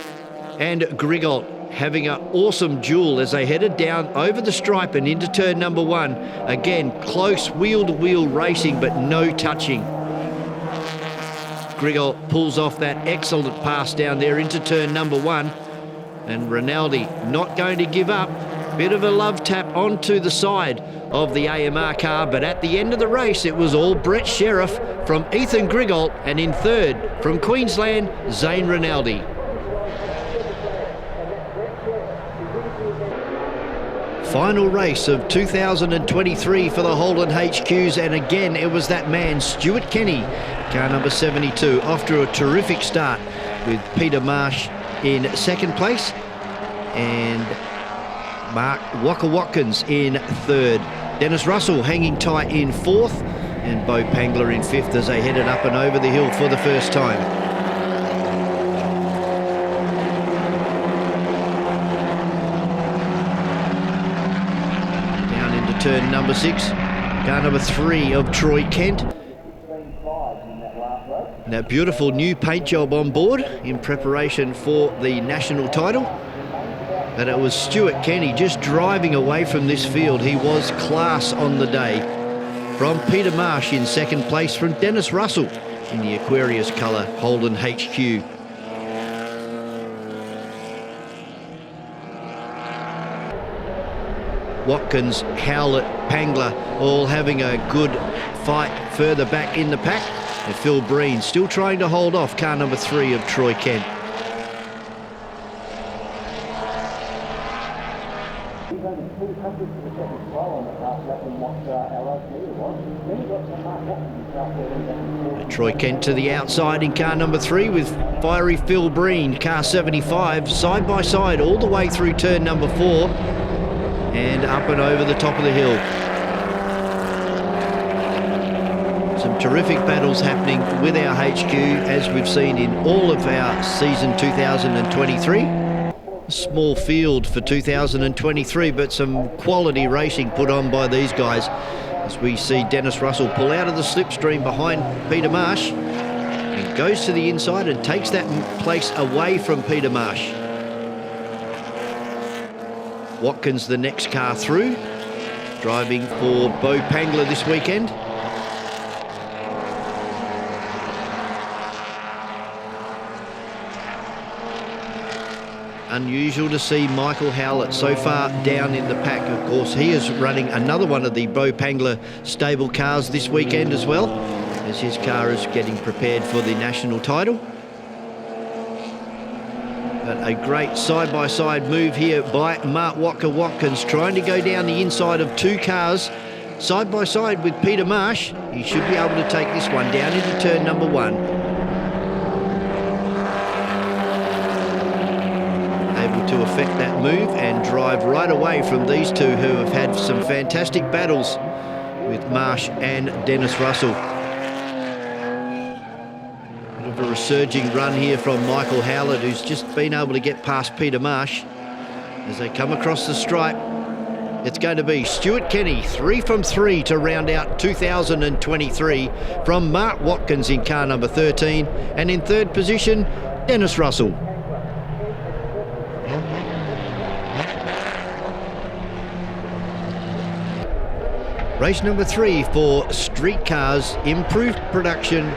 [SPEAKER 1] and Griggle having an awesome duel as they headed down over the stripe and into turn number 1. Again, close wheel-to-wheel racing, but no touching. Griggle pulls off that excellent pass down there into turn number 1. And Rinaldi not going to give up. Bit of a love tap onto the side of the AMR car, but at the end of the race, it was all Brett Sheriff from Ethan Griggle, and in 3rd from Queensland, Zane Rinaldi. Final race of 2023 for the Holden HQs, and again it was that man Stuart Kenny, car number 72, off to a terrific start with Peter Marsh in 2nd place and Mark Watkins in 3rd. Dennis Russell hanging tight in 4th and Bo Pangler in 5th as they headed up and over the hill for the first time. Turn number 6, car number 3 of Troy Kent. And that beautiful new paint job on board in preparation for the national title. And it was Stuart Kenny just driving away from this field. He was class on the day. From Peter Marsh in 2nd place, from Dennis Russell in the Aquarius colour Holden HQ. Watkins, Howlett, Pangler all having a good fight further back in the pack. And Phil Breen still trying to hold off car number 3 of Troy Kent. And Troy Kent to the outside in car number 3 with fiery Phil Breen, car 75, side by side all the way through turn number 4. And up and over the top of the hill. Some terrific battles happening with our HQ, as we've seen in all of our season 2023. A small field for 2023, but some quality racing put on by these guys. As we see Dennis Russell pull out of the slipstream behind Peter Marsh. He goes to the inside and takes that place away from Peter Marsh. Watkins, the next car through, driving for Bo Pangler this weekend. Unusual to see Michael Howlett so far down in the pack. Of course, he is running another one of the Bo Pangler stable cars this weekend as well, as his car is getting prepared for the national title. But a great side-by-side move here by Mark Watkins, trying to go down the inside of 2 cars side-by-side with Peter Marsh. He should be able to take this one down into turn number 1. Able to effect that move and drive right away from these 2 who have had some fantastic battles with Marsh and Dennis Russell. A resurging run here from Michael Howlett, who's just been able to get past Peter Marsh as they come across the stripe. It's going to be Stuart Kenny, 3 from 3 to round out 2023 from Mark Watkins in car number 13, and in 3rd position, Dennis Russell. Race number 3 for street cars, improved production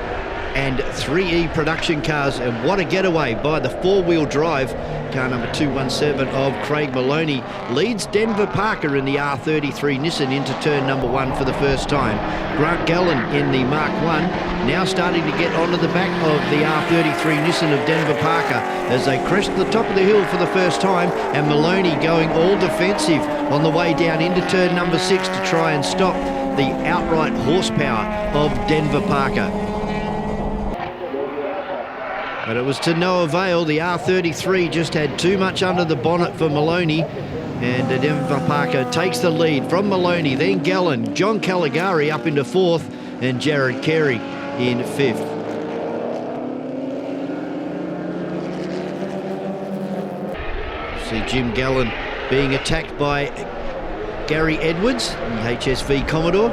[SPEAKER 1] and 3E production cars, and what a getaway by the 4-wheel drive car number 217 of Craig Maloney. Leads Denver Parker in the R33 Nissan into turn number 1 for the first time. Grant Gallen in the Mark 1 now starting to get onto the back of the R33 Nissan of Denver Parker as they crest the top of the hill for the first time, and Maloney going all defensive on the way down into turn number 6 to try and stop the outright horsepower of Denver Parker. But it was to no avail. The R33 just had too much under the bonnet for Maloney. And Denver Parker takes the lead from Maloney, then Gallen, John Caligari up into fourth, and Jared Carey in fifth. See Jim Gallen being attacked by Gary Edwards, the HSV Commodore.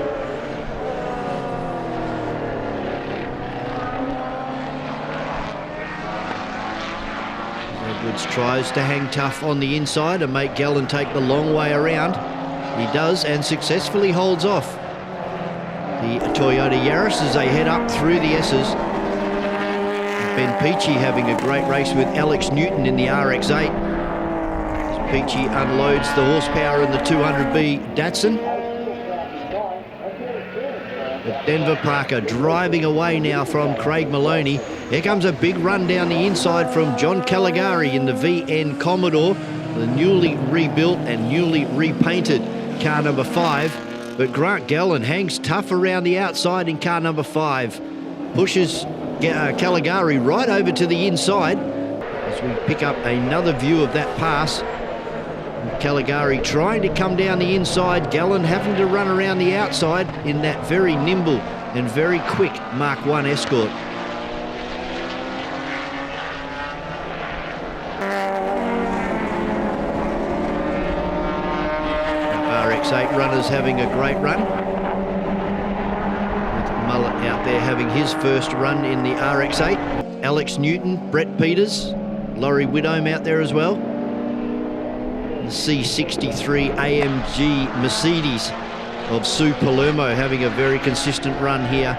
[SPEAKER 1] Edwards tries to hang tough on the inside and make Gallen take the long way around. He does, and successfully holds off the Toyota Yaris as they head up through the S's. Ben Peachy having a great race with Alex Newton in the RX-8. Peachy unloads the horsepower in the 200B Datsun. But Denver Parker driving away now from Craig Maloney. Here comes a big run down the inside from John Caligari in the VN Commodore, the newly rebuilt and newly repainted car number 5. But Grant Gallen hangs tough around the outside in car number 5. Pushes Caligari right over to the inside as we pick up another view of that pass. Caligari trying to come down the inside, Gallen having to run around the outside in that very nimble and very quick Mark 1 Escort. RX-8 runners having a great run. With Mullet out there having his first run in the RX-8. Alex Newton, Brett Peters, Laurie Widome out there as well. The C63 AMG Mercedes of Sue Palermo having a very consistent run here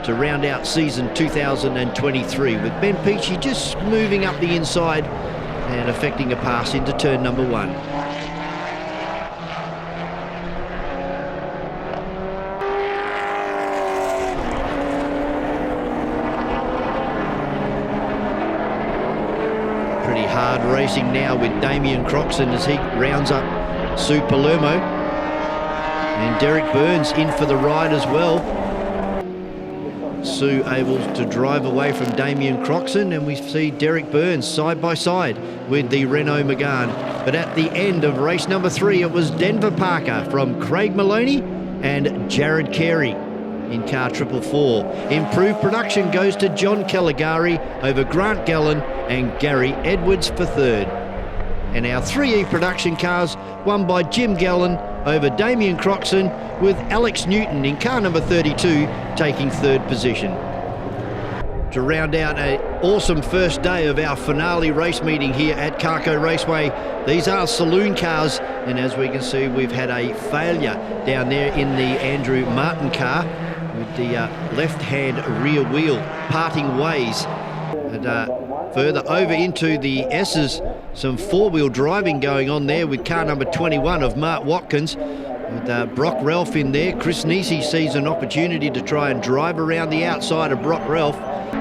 [SPEAKER 1] to round out season 2023, with Ben Peachy just moving up the inside and effecting a pass into turn number 1. Pretty hard racing now with Damien Croxon as he rounds up Sue Palermo. And Derek Burns in for the ride as well. Sue able to drive away from Damien Croxon, and we see Derek Burns side by side with the Renault Megane. But at the end of race number 3, it was Denver Parker from Craig Maloney and Jared Carey in car 444. Improved production goes to John Caligari over Grant Gallen and Gary Edwards for third. And our 3E production cars won by Jim Gallen over Damien Croxon, with Alex Newton in car number 32 taking third position. To round out an awesome first day of our finale race meeting here at Carco Raceway, these are saloon cars, and as we can see, we've had a failure down there in the Andrew Martin car with the left-hand rear wheel parting ways. And further over into the S's, some four-wheel driving going on there with car number 21 of Mark Watkins, with Brock Ralph in there. Chris Creasy sees an opportunity to try and drive around the outside of Brock Ralph.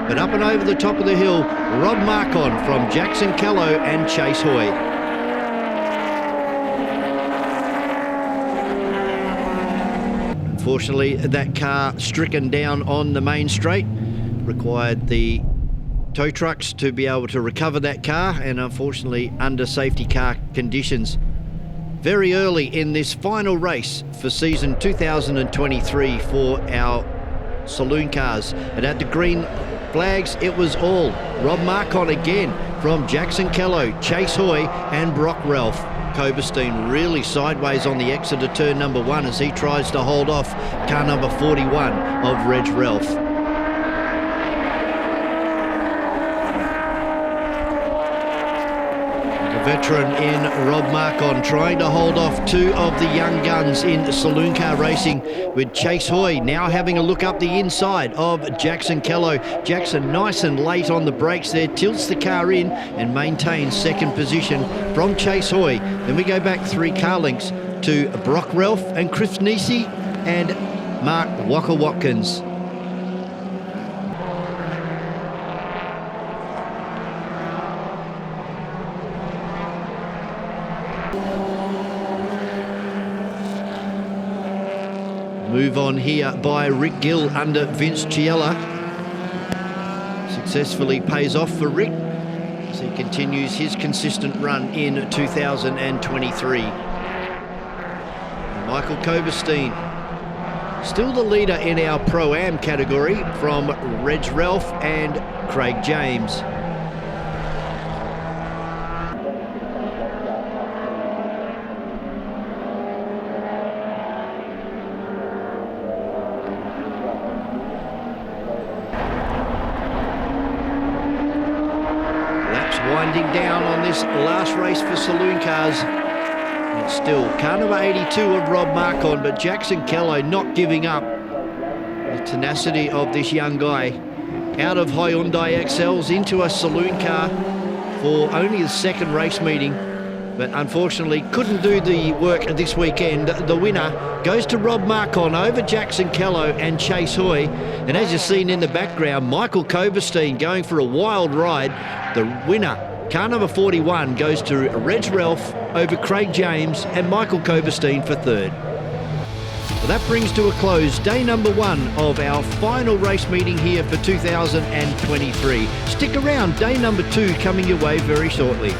[SPEAKER 1] But up and over the top of the hill, Rob Marcon from Jackson Callow and Chase Hoy. Unfortunately, that car stricken down on the main straight, required the tow trucks to be able to recover that car, and unfortunately under safety car conditions. Very early in this final race for season 2023 for our saloon cars. And at the green flags, it was all Rob Marcon again from Jackson Callow, Chase Hoy and Brock Ralph. Coberstein really sideways on the exit of turn number 1 as he tries to hold off car number 41 of Reg Ralph. Veteran in Rob Marcon trying to hold off two of the young guns in saloon car racing, with Chase Hoy now having a look up the inside of Jackson Callow. Jackson nice and late on the brakes there, tilts the car in and maintains second position from Chase Hoy. Then we go back 3 car lengths to Brock Ralph and Chris Creasy and Mark Walker Watkins. Move on here by Rick Gill under Vince Chiella. successfully pays off for Rick as he continues his consistent run in 2023. And Michael Koberstein, still the leader in our Pro-Am category from Reg Ralph and Craig James. Winding down on this last race for Saloon cars. And still car number 82 of Rob Marcon, but Jackson Kello not giving up. The tenacity of this young guy out of Hyundai XLs into a Saloon car for only the second race meeting, but unfortunately couldn't do the work this weekend. The winner goes to Rob Marcon over Jackson Kello and Chase Hoy. And as you've seen in the background, Michael Koberstein going for a wild ride. The winner, car number 41, goes to Reg Ralph over Craig James and Michael Koberstein for third. Well, that brings to a close day number 1 of our final race meeting here for 2023. Stick around, day number 2 coming your way very shortly.